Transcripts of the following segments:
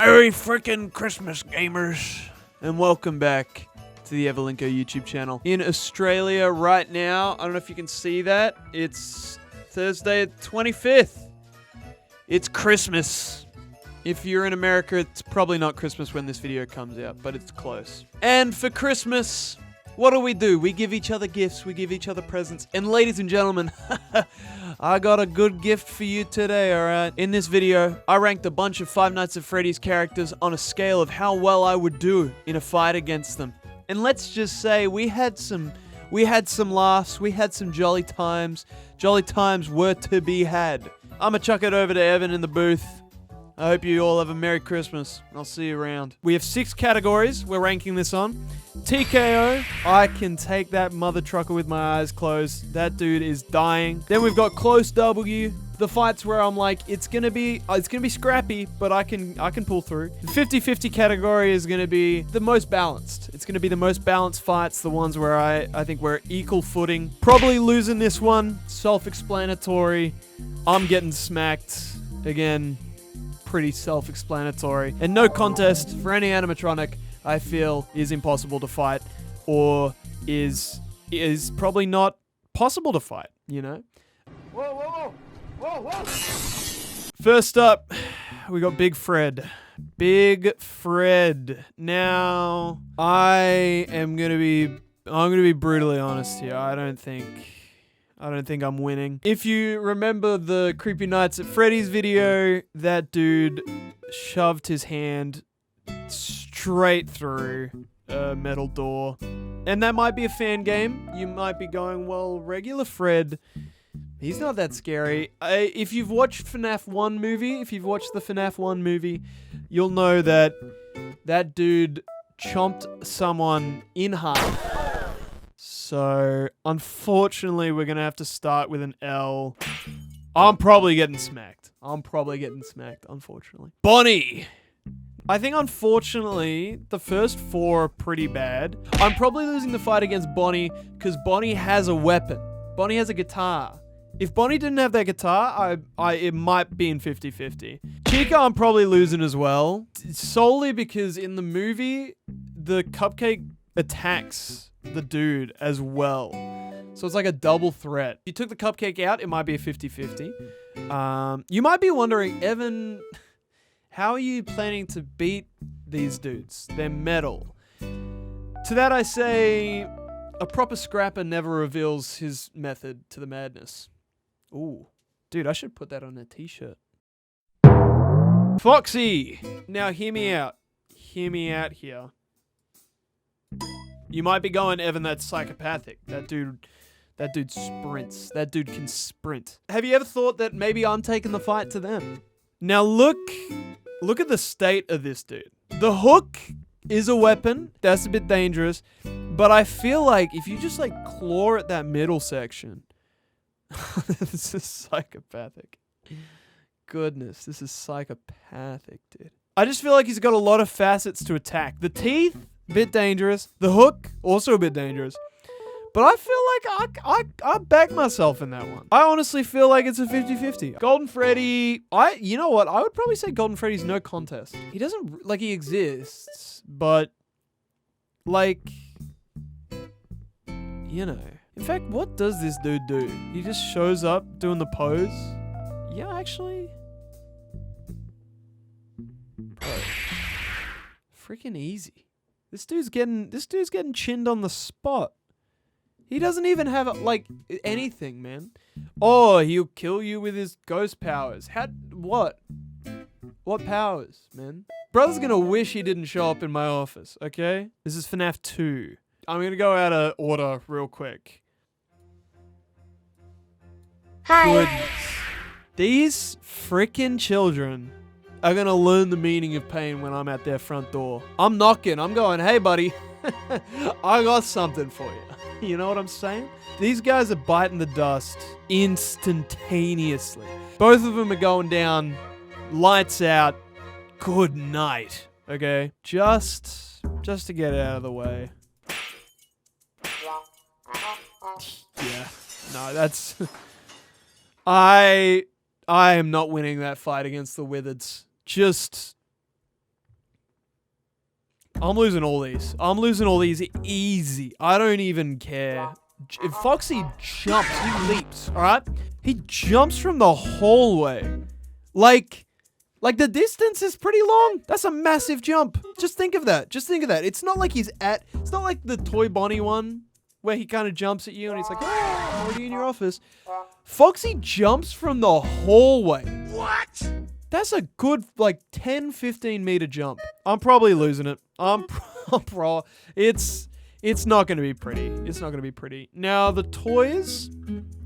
Merry frickin' Christmas, gamers, and welcome back to the Everlinko YouTube channel. In Australia right now, I don't know if you can see that, it's Thursday the 25th. It's Christmas. If you're in America, it's probably not Christmas when this video comes out, but it's close. And for Christmas, what do? We give each other gifts, we give each other presents. And ladies and gentlemen, I got a good gift for you today, alright? In this video, I ranked a bunch of Five Nights at Freddy's characters on a scale of how well I would do in a fight against them. And let's just say we had some laughs, we had some jolly times. Jolly times were to be had. I'ma chuck it over to Evan in the booth. I hope you all have a Merry Christmas. I'll see you around. We have 6 categories we're ranking this on. TKO, I can take that mother trucker with my eyes closed. That dude is dying. Then we've got Close W, the fights where I'm like, it's gonna be scrappy, but I can pull through. The 50-50 category is gonna be the most balanced. It's gonna be the most balanced fights, the ones where I think we're equal footing. Probably losing this one, self-explanatory. I'm getting smacked. Again, pretty self-explanatory. And no contest for any animatronic I feel is impossible to fight, or is probably not possible to fight, you know? Whoa, whoa, whoa, whoa, whoa! First up, we got Big Fred. Big Fred. Now, I'm gonna be brutally honest here. I don't think I'm winning. If you remember the Creepy Nights at Freddy's video, that dude shoved his hand straight through a metal door. And that might be a fan game. You might be going, well, regular Fred, he's not that scary. If you've watched FNAF 1 movie, if you've watched the FNAF 1 movie, you'll know that that dude chomped someone in half. So, unfortunately, we're gonna have to start with an L. I'm probably getting smacked, unfortunately. Bonnie! I think, unfortunately, the first 4 are pretty bad. I'm probably losing the fight against Bonnie, because Bonnie has a weapon. Bonnie has a guitar. If Bonnie didn't have that guitar, it might be in 50-50. Chica, I'm probably losing as well, solely because in the movie, the cupcake attacks the dude as well. So it's like a double threat. If you took the cupcake out, it might be a 50-50. You might be wondering, Evan, how are you planning to beat these dudes? They're metal. To that I say, a proper scrapper never reveals his method to the madness. Ooh. Dude, I should put that on a t-shirt. Foxy! Now hear me out. Hear me out here. You might be going, Evan, that's psychopathic. That dude sprints. That dude can sprint. Have you ever thought that maybe I'm taking the fight to them? Now look at the state of this dude. The hook is a weapon. That's a bit dangerous. But I feel like if you just like claw at that middle section, this is psychopathic. Goodness, this is psychopathic, dude. I just feel like he's got a lot of facets to attack. The teeth, bit dangerous. The hook, also a bit dangerous. But I feel like I back myself in that one. I honestly feel like it's a 50-50. Golden Freddy, you know what? I would probably say Golden Freddy's no contest. He doesn't, like, he exists, but, like, you know. In fact, what does this dude do? He just shows up doing the pose? Yeah, actually. Bro. Freaking easy. This dude's getting chinned on the spot. He doesn't even have, like, anything, man. Oh, he'll kill you with his ghost powers. What? What powers, man? Brother's gonna wish he didn't show up in my office, okay? This is FNAF 2. I'm gonna go out of order real quick. Hi. Goodness. These freaking children are gonna learn the meaning of pain when I'm at their front door. I'm knocking. I'm going, hey, buddy. I got something for you. You know what I'm saying? These guys are biting the dust instantaneously. Both of them are going down, lights out, good night. Okay? Just to get it out of the way. Yeah. No, that's... I am not winning that fight against the Wizards. Just I'm losing all these. I'm losing all these easy. I don't even care. If Foxy jumps, he leaps, all right? He jumps from the hallway. Like the distance is pretty long. That's a massive jump. Just think of that. Just think of that. It's not like it's not like the Toy Bonnie one where he kind of jumps at you and he's like, oh, I'm already in your office. Foxy jumps from the hallway. What? That's a good, like, 10, 15 meter jump. I'm probably losing it. It's not going to be pretty. It's not going to be pretty. Now, the toys,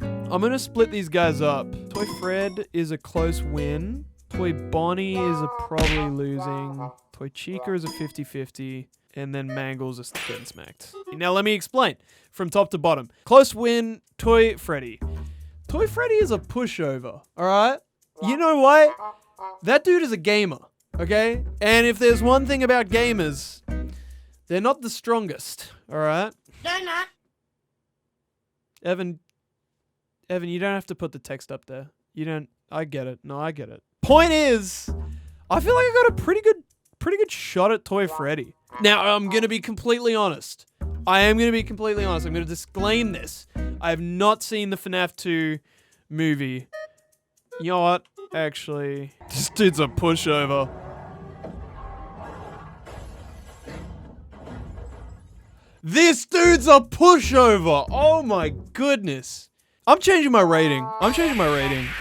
I'm going to split these guys up. Toy Fred is a close win. Toy Bonnie is a probably losing. Toy Chica is a 50-50. And then Mangle's just getting smacked. Now, let me explain from top to bottom. Close win, Toy Freddy. Toy Freddy is a pushover, all right? You know what? That dude is a gamer, okay? And if there's one thing about gamers, they're not the strongest, all right? They're not. Evan, you don't have to put the text up there. You don't. I get it. No, I get it. Point is, I feel like I got a pretty good shot at Toy Freddy. Now, I'm going to be completely honest. I am going to be completely honest. I'm going to disclaim this. I have not seen the FNAF 2 movie. You know what? Actually, this dude's a pushover. This dude's a pushover. Oh my goodness. I'm changing my rating. All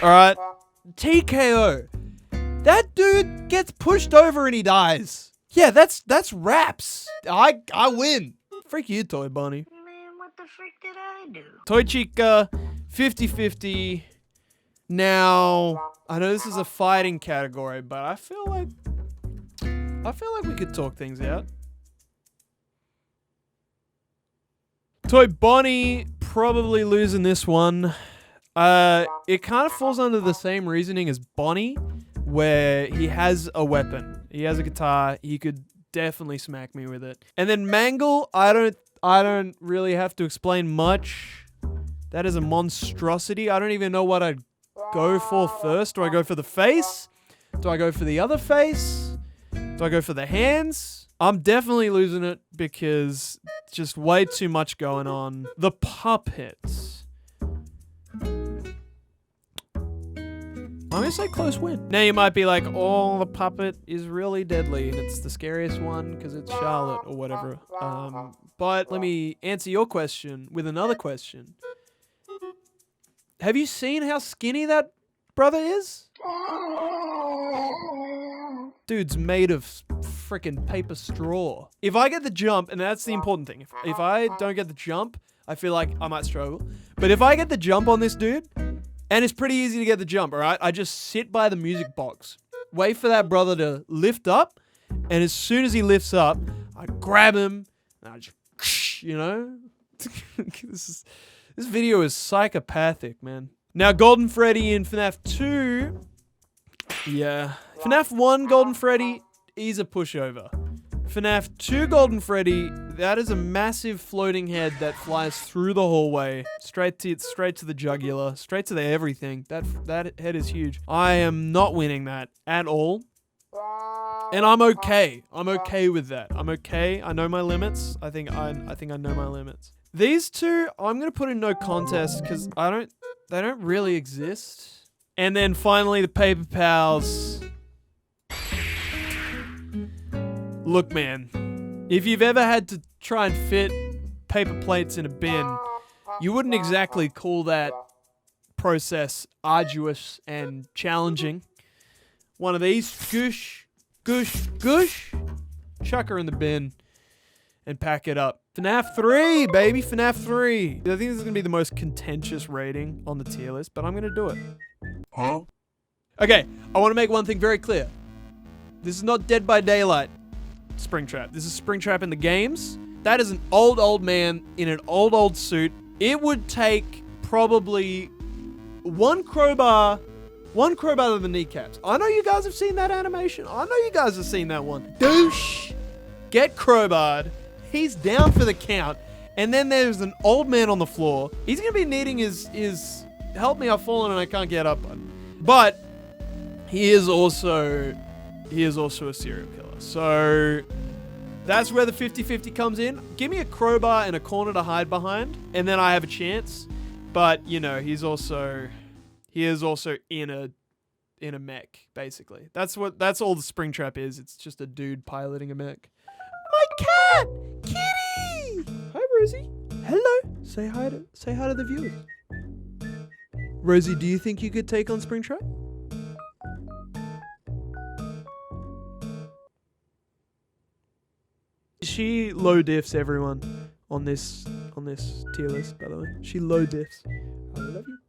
right. TKO. That dude gets pushed over and he dies. Yeah, that's raps. I win. Freak you, Toy Bonnie. Man, what the frick did I do? Toy Chica, 50-50. Now, I know this is a fighting category, but I feel like we could talk things out. Toy Bonnie probably losing this one. It kind of falls under the same reasoning as Bonnie, where he has a weapon. He has a guitar. He could definitely smack me with it. And then Mangle, I don't really have to explain much. That is a monstrosity. I don't even know what I'd go for first. Do I go for the face? Do I go for the other face? Do I go for the hands? I'm definitely losing it because just way too much going on. The puppets. I'm gonna say close win. Now you might be like, oh, the puppet is really deadly and it's the scariest one because it's Charlotte or whatever. But let me answer your question with another question. Have you seen how skinny that brother is? Dude's made of freaking paper straw. If I get the jump, and that's the important thing, if I don't get the jump, I feel like I might struggle. But if I get the jump on this dude, and it's pretty easy to get the jump, all right? I just sit by the music box, wait for that brother to lift up, and as soon as he lifts up, I grab him, and I just, you know? This video is psychopathic, man. Now, Golden Freddy in FNAF 2. Yeah. FNAF 1 Golden Freddy, he's a pushover. FNAF 2 Golden Freddy, that is a massive floating head that flies through the hallway, straight to the jugular, straight to the everything. That head is huge. I am not winning that at all. And I'm okay. I'm okay with that. I'm okay. I know my limits. I think I know my limits. These two, I'm going to put in no contest because they don't really exist. And then finally, the Paper Pals. Look, man, if you've ever had to try and fit paper plates in a bin, you wouldn't exactly call that process arduous and challenging. One of these, goosh, goosh, goosh, chuck her in the bin and pack it up. FNAF 3, baby, FNAF 3. I think this is going to be the most contentious rating on the tier list, but I'm going to do it. Huh? Okay, I want to make one thing very clear. This is not Dead by Daylight Springtrap. This is Springtrap in the games. That is an old man in an old suit. It would take probably one crowbar to the kneecaps. I know you guys have seen that animation. I know you guys have seen that one. Douche. Get crowbarred. He's down for the count. And then there's an old man on the floor. He's going to be needing his help me, I've fallen and I can't get up. But he is also a serial killer. So That's where the 50-50 comes in. Give me a crowbar and a corner to hide behind, and then I have a chance. But, you know, he is also in a mech, basically. That's all the Springtrap is. It's just a dude piloting a mech. My cat! Kitty! Hi, Rosie. Hello. Say hi to the viewers. Rosie, do you think you could take on Springtrap? She low diffs everyone on this tier list, by the way. She low diffs. I love you.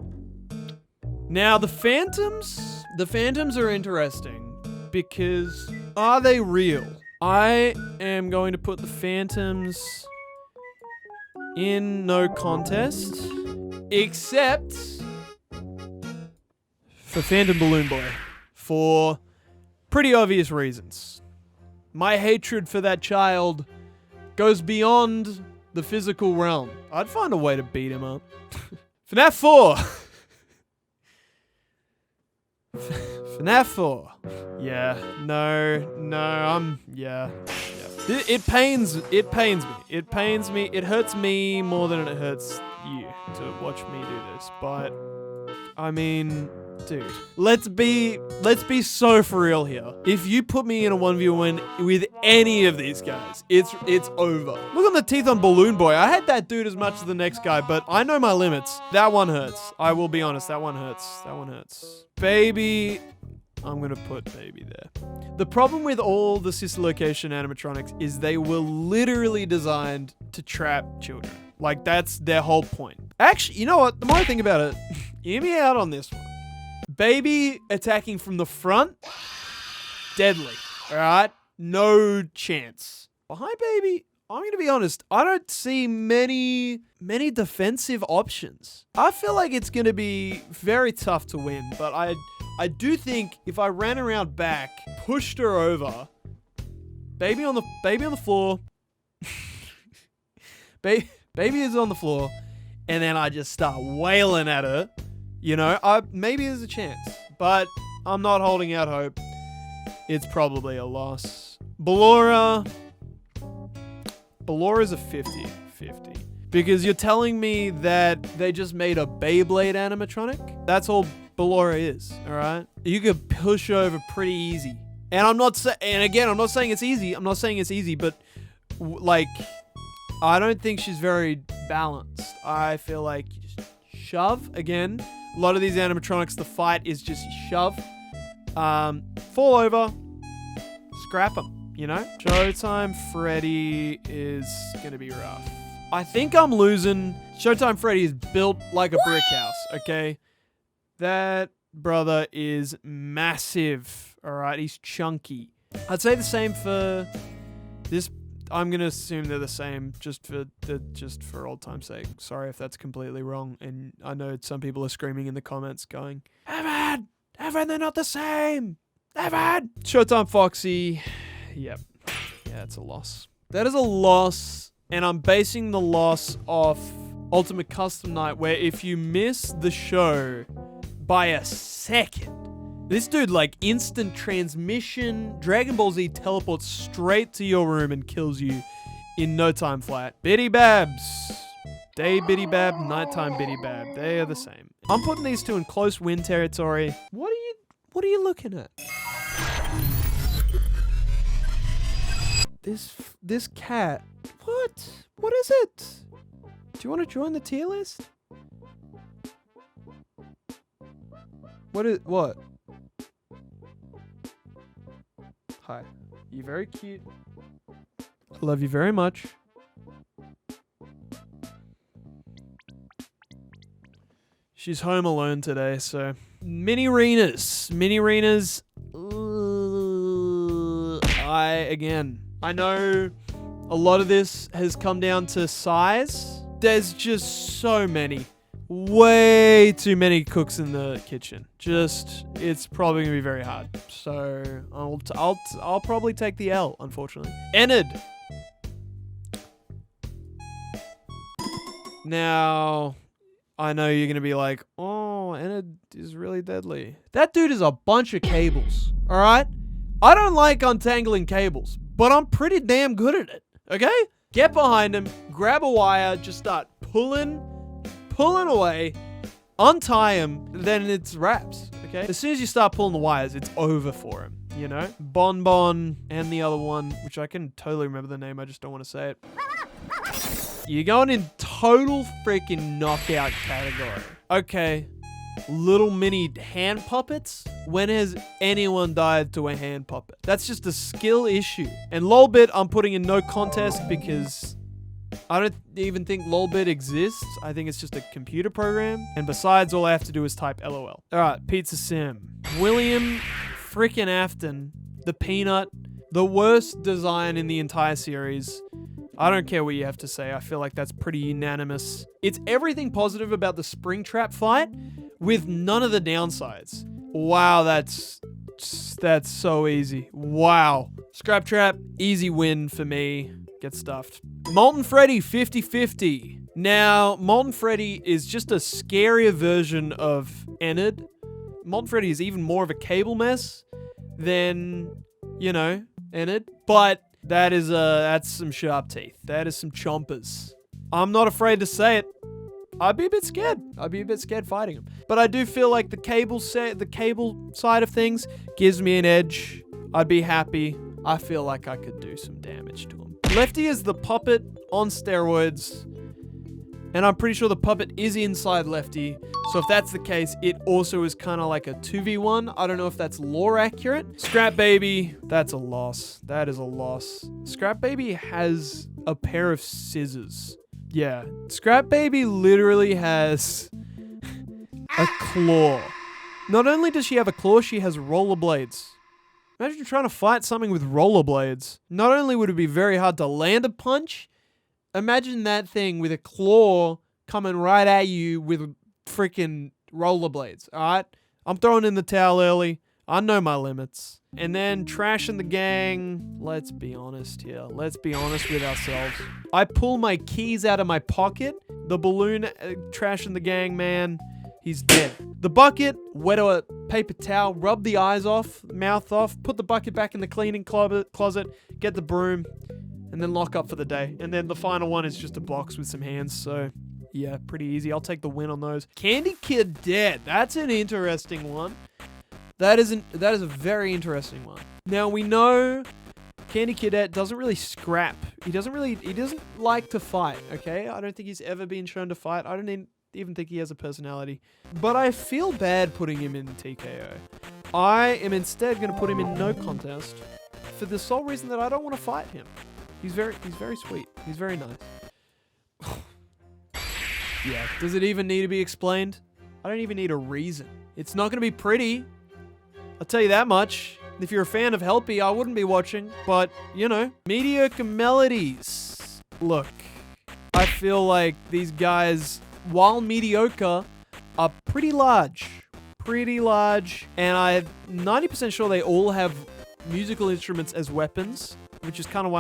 Now the Phantoms are interesting because are they real? I am going to put the Phantoms in no contest, except for Phantom Balloon Boy, for pretty obvious reasons. My hatred for that child goes beyond the physical realm. I'd find a way to beat him up. FNAF 4. FNAF 4. Yeah, no, yeah. It pains me. It pains me. It hurts me more than it hurts you to watch me do this. But, I mean, dude, let's be so for real here. If you put me in a 1v1 with any of these guys, it's over. Look on the teeth on Balloon Boy. I hate that dude as much as the next guy, but I know my limits. That one hurts. I will be honest. That one hurts. Baby, I'm gonna put Baby there. The problem with all the sister location animatronics is they were literally designed to trap children. Like, that's their whole point. Actually, you know what? The more I think about it, hear me out on this one. Baby attacking from the front, deadly. All right? No chance. Behind Baby, I'm going to be honest, I don't see many defensive options. I feel like it's going to be very tough to win, but I do think if I ran around back, pushed her over, Baby on the floor, Baby is on the floor, and then I just start wailing at her. You know, maybe there's a chance, but I'm not holding out hope. It's probably a loss. Ballora is a 50-50. Because you're telling me that they just made a Beyblade animatronic? That's all Ballora is, alright? You could push over pretty easy. And I'm not saying it's easy. But like, I don't think she's very balanced. I feel like you just shove again. A lot of these animatronics, the fight is just shove, fall over, scrap them, you know? Showtime Freddy is gonna be rough. I think I'm losing. Showtime Freddy is built like a brick house, okay? That brother is massive, all right? He's chunky. I'd say the same for this. I'm gonna assume they're the same just for old time's sake. Sorry if that's completely wrong, and I know some people are screaming in the comments going, Evan, they're not the same. Evan. Showtime Foxy. Yep. Yeah, it's a loss. That is a loss, and I'm basing the loss off Ultimate Custom Night, where if you miss the show by a second, this dude, like, instant transmission, Dragon Ball Z teleports straight to your room and kills you in no time flat. Biddy Babs. Day Biddy Bab, nighttime Biddy Bab. They are the same. I'm putting these two in close win territory. What are you looking at? This cat. What? What is it? Do you want to join the tier list? What? Hi. You're very cute. I love you very much. She's home alone today, so. Minireenas. I know a lot of this has come down to size. There's just so many. Way too many cooks in the kitchen. It's probably gonna be very hard. So I'll probably take the L, unfortunately. Ennard. Now, I know you're gonna be like, oh, Ennard is really deadly. That dude is a bunch of cables. All right. I don't like untangling cables, but I'm pretty damn good at it, okay? Get behind him, grab a wire, just start pulling away, untie him, then it's wraps, okay? As soon as you start pulling the wires, it's over for him, you know? Bon and the other one, which I can totally remember the name, I just don't want to say it. You're going in total freaking knockout category. Okay, little mini hand puppets? When has anyone died to a hand puppet? That's just a skill issue. And Lolbit, I'm putting in no contest because I don't even think Lolbit exists. I think it's just a computer program. And besides, all I have to do is type LOL. All right, Pizza Sim. William freaking Afton, the peanut, the worst design in the entire series. I don't care what you have to say. I feel like that's pretty unanimous. It's everything positive about the Springtrap fight with none of the downsides. Wow, that's so easy. Wow. Scrap Trap, easy win for me. Get stuffed. Molten Freddy, 50-50. Now, Molten Freddy is just a scarier version of Ennard. Molten Freddy is even more of a cable mess than, you know, Ennard. But that's some sharp teeth. That is some chompers. I'm not afraid to say it. I'd be a bit scared. I'd be a bit scared fighting him. But I do feel like the cable side of things gives me an edge. I'd be happy. I feel like I could do some damage to him. Lefty is the puppet on steroids. And I'm pretty sure the puppet is inside Lefty. So if that's the case, it also is kind of like a 2v1. I don't know if that's lore accurate. Scrap Baby, that's a loss. That is a loss. Scrap Baby has a pair of scissors. Yeah, Scrap Baby literally has a claw. Not only does she have a claw, she has rollerblades. Imagine trying to fight something with rollerblades. Not only would it be very hard to land a punch, imagine that thing with a claw coming right at you with freaking rollerblades, alright? I'm throwing in the towel early. I know my limits. And then Trash and the Gang. Let's be honest here. Let's be honest with ourselves. I pull my keys out of my pocket. The balloon, Trash and the Gang, man, he's dead. The bucket, wet a paper towel, rub the eyes off, mouth off, put the bucket back in the cleaning closet, get the broom, and then lock up for the day. And then the final one is just a box with some hands, so yeah, pretty easy. I'll take the win on those. Candy Cadet, that's an interesting one. That is a very interesting one. Now we know Candy Cadet doesn't really scrap. He doesn't like to fight, okay? I don't think he's ever been shown to fight. I don't even think he has a personality. But I feel bad putting him in TKO. I am instead going to put him in no contest for the sole reason that I don't want to fight him. He's very sweet. He's very nice. Yeah, does it even need to be explained? I don't even need a reason. It's not going to be pretty. I'll tell you that much. If you're a fan of Helpy, I wouldn't be watching. But, you know, mediocre melodies. Look, I feel like these guys, while mediocre, are pretty large. Pretty large. And I'm 90% sure they all have musical instruments as weapons, which is kind of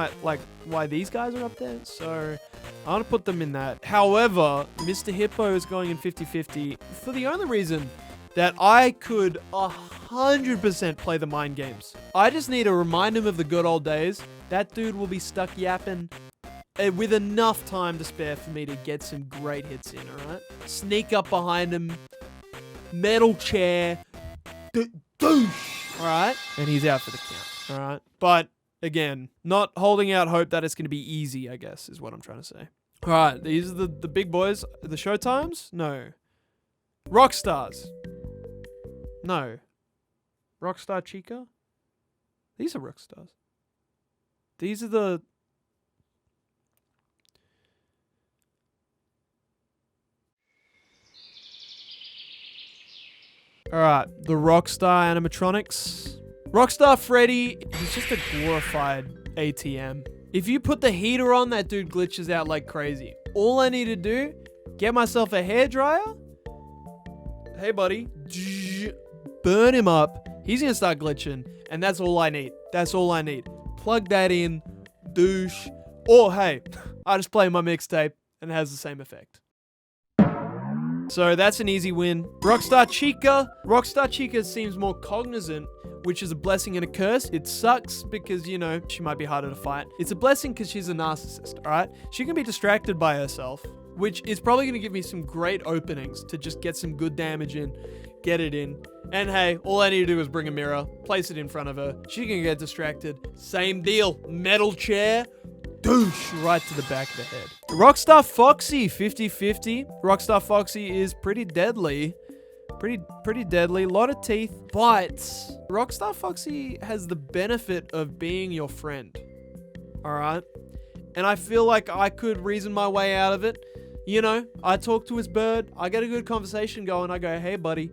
why these guys are up there. So I want to put them in that. However, Mr. Hippo is going in 50-50 for the only reason that I could 100% play the mind games. I just need to remind him of the good old days. That dude will be stuck yapping with enough time to spare for me to get some great hits in, alright? Sneak up behind him, metal chair, alright? And he's out for the count, alright? But again, not holding out hope that it's going to be easy, I guess, is what I'm trying to say. Alright, these are the big boys. The Showtimes? No. Rockstars. No. Rockstar Chica? These are Rockstars. These are the... Alright, the Rockstar animatronics. Rockstar Freddy, he's just a glorified ATM. If you put the heater on, that dude glitches out like crazy. All I need to do, get myself a hairdryer. Hey, buddy. Burn him up. He's gonna start glitching, and that's all I need. That's all I need. Plug that in, douche, or hey, I just play my mixtape, and it has the same effect. So that's an easy win. Rockstar Chica. Rockstar Chica seems more cognizant, which is a blessing and a curse. It sucks because, you know, she might be harder to fight. It's a blessing because she's a narcissist, all right? She can be distracted by herself, which is probably going to give me some great openings to just get some good damage in, get it in. And hey, all I need to do is bring a mirror, place it in front of her. She can get distracted. Same deal. Metal chair. Douche right to the back of the head. Rockstar Foxy, 50-50. Rockstar Foxy is pretty deadly. Pretty deadly. A lot of teeth. But Rockstar Foxy has the benefit of being your friend. Alright? And I feel like I could reason my way out of it. You know, I talk to his bird. I get a good conversation going. I go, hey, buddy.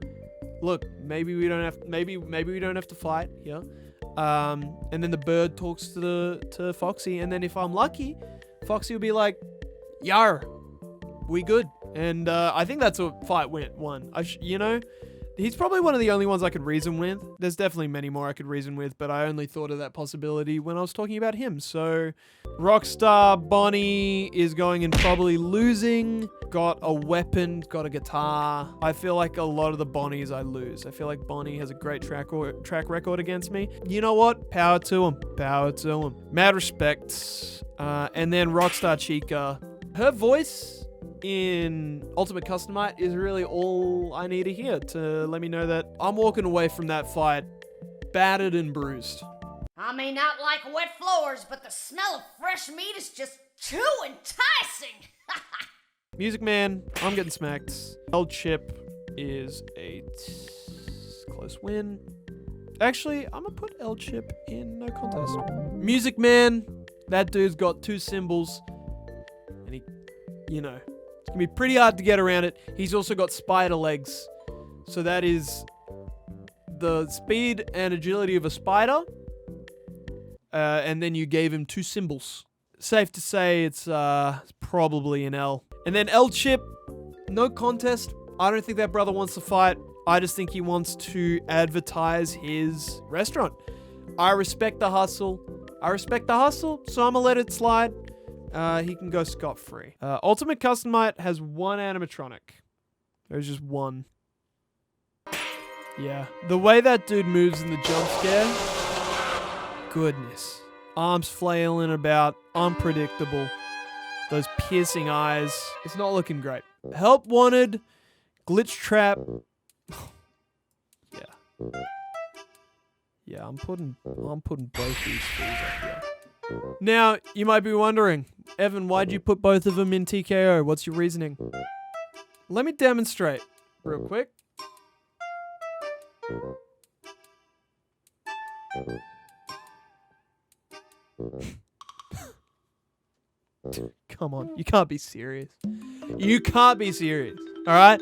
Look, maybe we don't have to fight. Yeah. And then the bird talks to Foxy, and then if I'm lucky, Foxy will be like, "Yar, we good." And I think that's a fight won. You know, he's probably one of the only ones I could reason with. There's definitely many more I could reason with, but I only thought of that possibility when I was talking about him. So, Rockstar Bonnie is going and probably losing. Got a weapon, got a guitar. I feel like a lot of the Bonnies I lose. I feel like Bonnie has a great track record against me. You know what? Power to him. Power to him. Mad respect. And then Rockstar Chica. Her voice in Ultimate Customite is really all I need to hear to let me know that I'm walking away from that fight battered and bruised. I may not like wet floors, but the smell of fresh meat is just too enticing. Music Man, I'm getting smacked. El Chip is a close win. Actually, I'm gonna put El Chip in no contest. Music Man, that dude's got 2 cymbals. And he, you know, it's gonna be pretty hard to get around it. He's also got spider legs. So that is the speed and agility of a spider. And then you gave him 2 cymbals. Safe to say it's probably an L. And then El Chip, no contest. I don't think that brother wants to fight. I just think he wants to advertise his restaurant. I respect the hustle. So I'm gonna let it slide. He can go scot-free. Ultimate Customite has 1 animatronic. There's just 1. Yeah. The way that dude moves in the jump scare. Goodness. Arms flailing about. Unpredictable. Those piercing eyes. It's not looking great. Help wanted. Glitch trap. Yeah. Yeah, I'm putting both these things up here. Now, you might be wondering, Evan, why'd you put both of them in TKO? What's your reasoning? Let me demonstrate real quick. Come on, you can't be serious. You can't be serious, alright?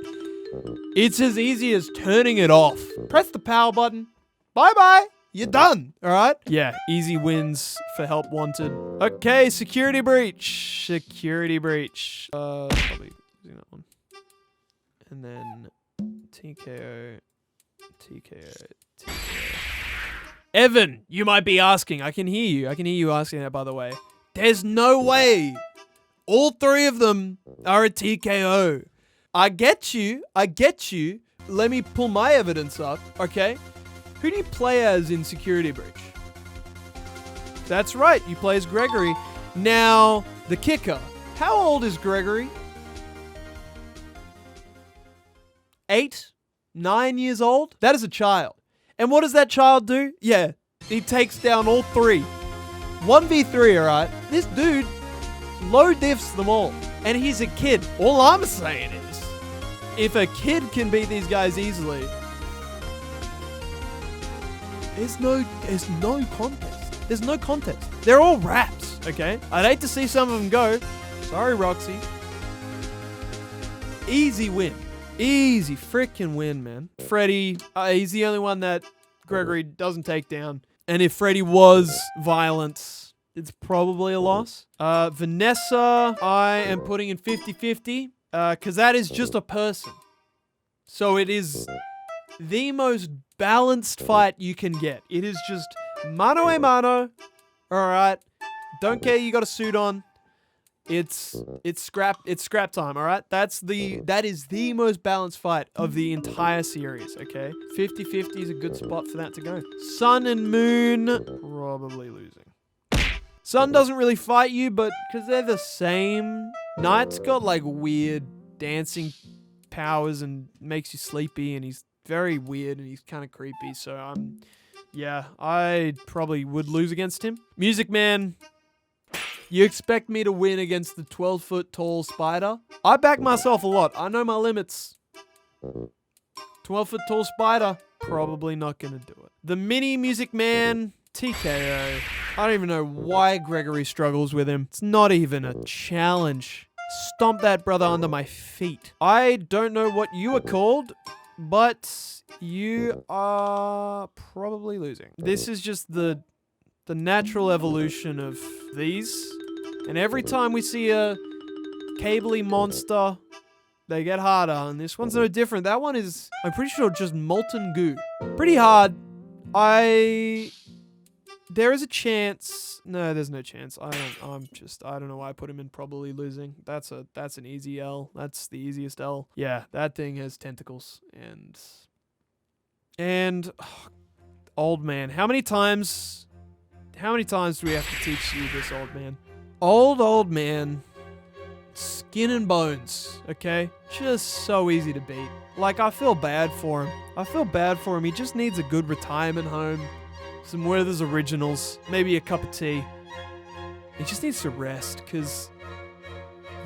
It's as easy as turning it off. Press the power button. Bye-bye. You're done, alright? Yeah, easy wins for help wanted. Okay, security breach. Security breach. Probably using that one. And then TKO, TKO, TKO. Evan, you might be asking. I can hear you. I can hear you asking that, by the way. There's no way. All 3 of them are a TKO. I get you. Let me pull my evidence up, okay? Who do you play as in Security Breach? That's right, you play as Gregory. Now, the kicker. How old is Gregory? 8? 9 years old? That is a child. And what does that child do? Yeah, he takes down all 3. 1v3, alright? This dude low diffs them all. And he's a kid. All I'm saying is, if a kid can beat these guys easily, there's no contest. There's no contest. They're all raps, okay? I'd hate to see some of them go. Sorry, Roxy. Easy win. Easy freaking win, man. Freddy, he's the only one that Gregory doesn't take down. And if Freddy was violent, it's probably a loss. Vanessa, I am putting in 50-50, because that is just a person. So it is the most balanced fight you can get. It is just mano a mano. Alright. Don't care you got a suit on. It's scrap time, all right? That is the most balanced fight of the entire series, okay? 50-50 is a good spot for that to go. Sun and Moon, probably losing. Sun doesn't really fight you, but because they're the same, Night's got like weird dancing powers and makes you sleepy, and he's very weird and he's kind of creepy, so yeah, I probably would lose against him. Music Man, you expect me to win against the 12-foot tall spider? I back myself a lot. I know my limits. 12-foot tall spider, probably not gonna do it. The mini Music Man, TKO. I don't even know why Gregory struggles with him. It's not even a challenge. Stomp that brother under my feet. I don't know what you are called, but you are probably losing. This is just the natural evolution of these. And every time we see a cabley monster, they get harder. And this one's no different. That one is, I'm pretty sure, just molten goo. Pretty hard. There is a chance. No, there's no chance. I don't know why I put him in probably losing. That's an easy L. That's the easiest L. Yeah, that thing has tentacles. And old man. How many times do we have to teach you this, old man? Old man. Skin and bones, okay? Just so easy to beat. Like, I feel bad for him. He just needs a good retirement home. Some Werther's Originals, maybe a cup of tea. He just needs to rest, because,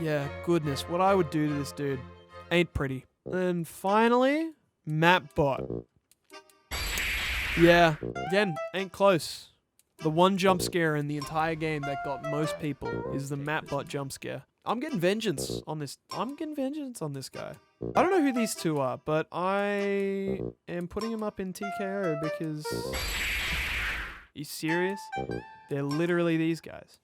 yeah, goodness, what I would do to this dude ain't pretty. And finally, Mapbot. Yeah, again, ain't close. The one jump scare in the entire game that got most people is the Mapbot jump scare. I'm getting vengeance on this. Guy. I don't know who these two are, but I am putting him up in TKO because... You serious? They're literally these guys.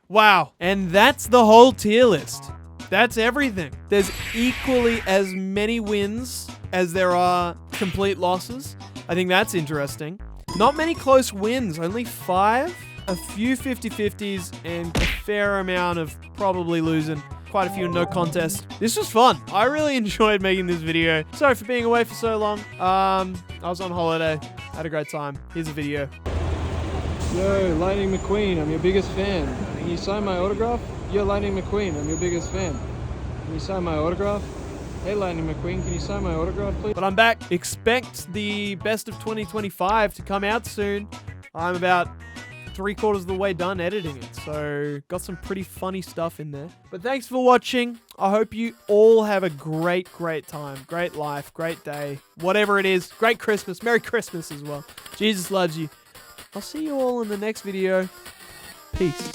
Wow. And that's the whole tier list. That's everything. There's equally as many wins as there are complete losses. I think that's interesting. Not many close wins, only 5. A few 50-50s and a fair amount of probably losing. Quite a few no contest. This was fun. I really enjoyed making this video. Sorry for being away for so long. I was on holiday. Had a great time. Here's a video. Yo, Lightning McQueen, I'm your biggest fan. Can you sign my autograph? Yo, Lightning McQueen, I'm your biggest fan. Can you sign my autograph? Hey, Lightning McQueen, can you sign my autograph, please? But I'm back. Expect the best of 2025 to come out soon. I'm about 3/4 of the way done editing it, so got some pretty funny stuff in there. But thanks for watching. I hope you all have a great time, great life, great day, whatever it is. Great Christmas. Merry Christmas as well. Jesus loves you. I'll see you all in the next video. Peace.